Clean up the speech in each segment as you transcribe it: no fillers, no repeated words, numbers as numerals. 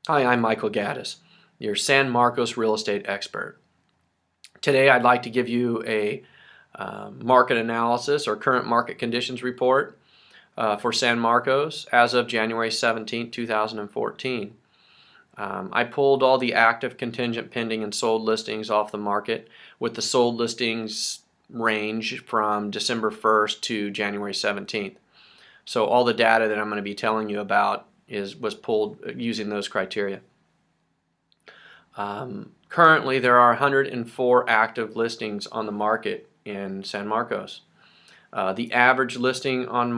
Hi, I'm Michael Gaddis, your San Marcos real estate expert. Today I'd like to give you a market analysis or current market conditions report for San Marcos as of January 17, 2014. I pulled all the active, contingent, pending, and sold listings off the market with the sold listings range from December 1st to January 17th. So all the data that I'm going to be telling you about was pulled using those criteria. Currently, there are 104 active listings on the market in San Marcos. The average listing on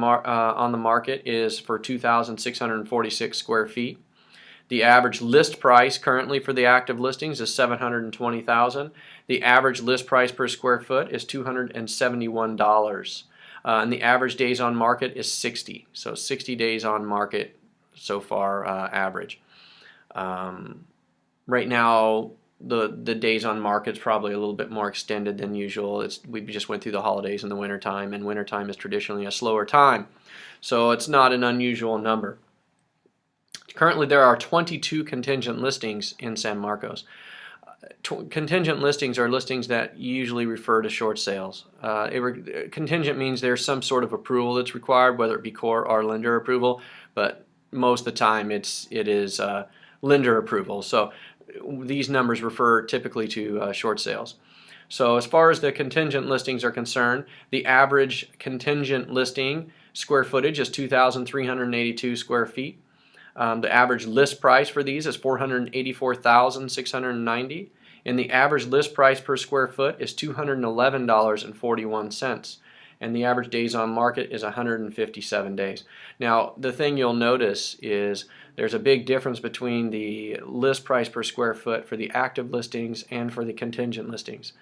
the market is for 2,646 square feet. The average list price currently for the active listings is $720,000. The average list price per square foot is $271. And the average days on market is 60. So 60 days on market so far average. Right now, the days on market is probably a little bit more extended than usual. We just went through the holidays in the wintertime, and wintertime is traditionally a slower time. So it's not an unusual number. Currently, there are 22 contingent listings in San Marcos. Contingent listings are listings that usually refer to short sales. Contingent means there's some sort of approval that's required, whether it be core or lender approval, but most of the time it is lender approval. So these numbers refer typically to short sales. So as far as the contingent listings are concerned, the average contingent listing square footage is 2,382 square feet. The average list price for these is $484,690, and the average list price per square foot is $211.41. And the average days on market is 157 days. Now, the thing you'll notice is there's a big difference between the list price per square foot for the active listings and for the contingent listings.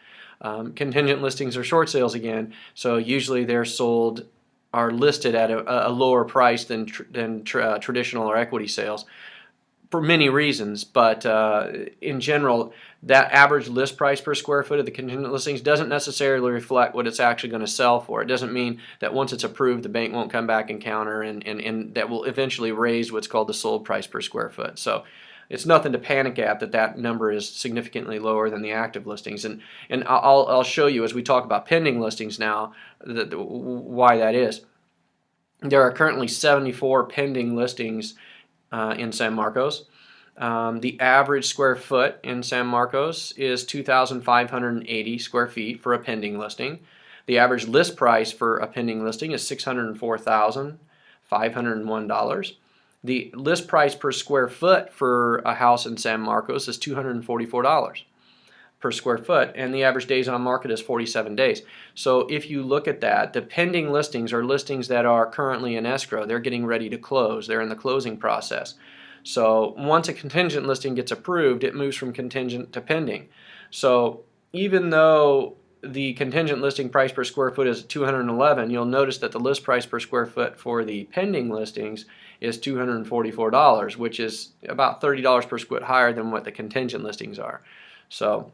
Contingent listings are short sales again, so usually they're listed at a lower price than traditional or equity sales for many reasons, but in general, that average list price per square foot of the contingent listings doesn't necessarily reflect what it's actually going to sell for. It doesn't mean that once it's approved, the bank won't come back and counter, and that will eventually raise what's called the sold price per square foot. So it's nothing to panic at that number is significantly lower than the active listings, and I'll show you as we talk about pending listings now why that is. There are currently 74 pending listings in San Marcos. The average square foot in San Marcos is 2,580 square feet for a pending listing. The average list price for a pending listing is $604,501. The list price per square foot for a house in San Marcos is $244 per square foot, and the average days on market is 47 days. So if you look at that, the pending listings are listings that are currently in escrow. They're getting ready to close. They're in the closing process. So once a contingent listing gets approved, it moves from contingent to pending. So even though the contingent listing price per square foot is $211, you'll notice that the list price per square foot for the pending listings is $244, which is about $30 per square foot higher than what the contingent listings are. So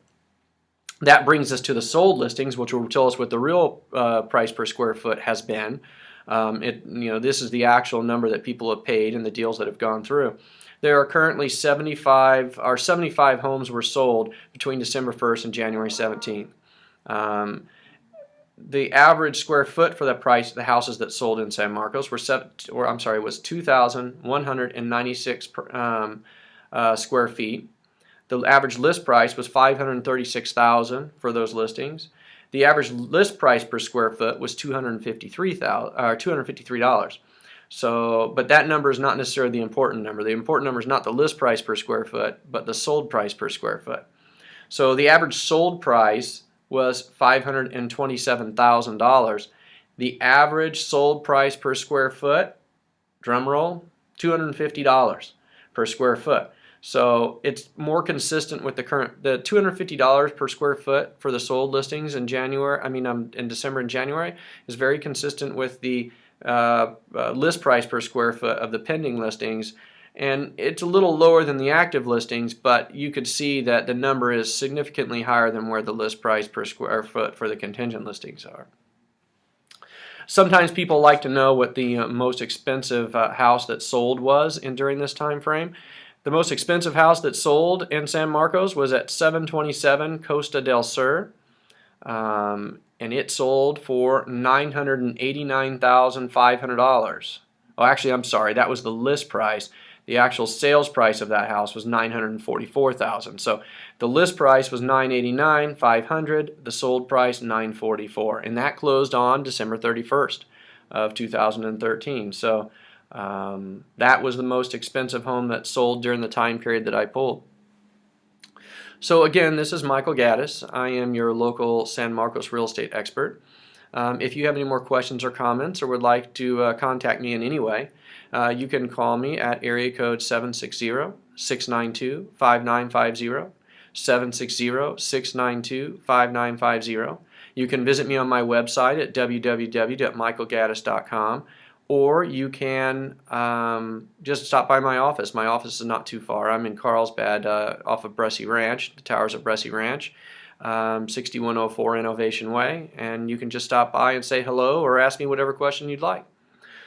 that brings us to the sold listings, which will tell us what the real price per square foot has been. This is the actual number that people have paid and the deals that have gone through. There are currently 75 homes were sold between December 1st and January 17th. The average square foot for the price of the houses that sold in San Marcos was 2,196 square feet. The average list price was $536,000 for those listings. The average list price per square foot was $253. So, but that number is not necessarily the important number. The important number is not the list price per square foot, but the sold price per square foot. So the average sold price was $527,000. The average sold price per square foot, drum roll, $250 per square foot. So it's more consistent with the $250 per square foot for the sold listings in in December and January is very consistent with the list price per square foot of the pending listings, and it's a little lower than the active listings, but you could see that the number is significantly higher than where the list price per square foot for the contingent listings are. Sometimes people like to know what the most expensive house that sold was during this time frame. The most expensive house that sold in San Marcos was at 727 Costa del Sur, and it sold for $989,500. Oh, actually, I'm sorry, that was the list price. The actual sales price of that house was $944,000. So the list price was $989,500. The sold price $944, and that closed on December 31st of 2013. So that was the most expensive home that sold during the time period that I pulled. So again, this is Michael Gaddis. I am your local San Marcos real estate expert. If you have any more questions or comments or would like to contact me in any way, you can call me at area code 760-692-5950, 760-692-5950. You can visit me on my website at www.michaelgaddis.com, or you can just stop by my office. My office is not too far. I'm in Carlsbad off of Bressie Ranch, the towers of Bressie Ranch, 6104 Innovation Way, and you can just stop by and say hello or ask me whatever question you'd like.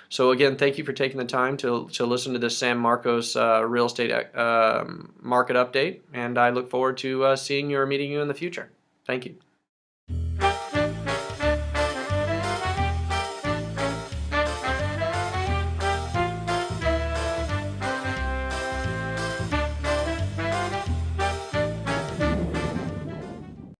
So again, thank you for taking the time to listen to this San Marcos real estate market update, and I look forward to seeing you or meeting you in the future. Thank you.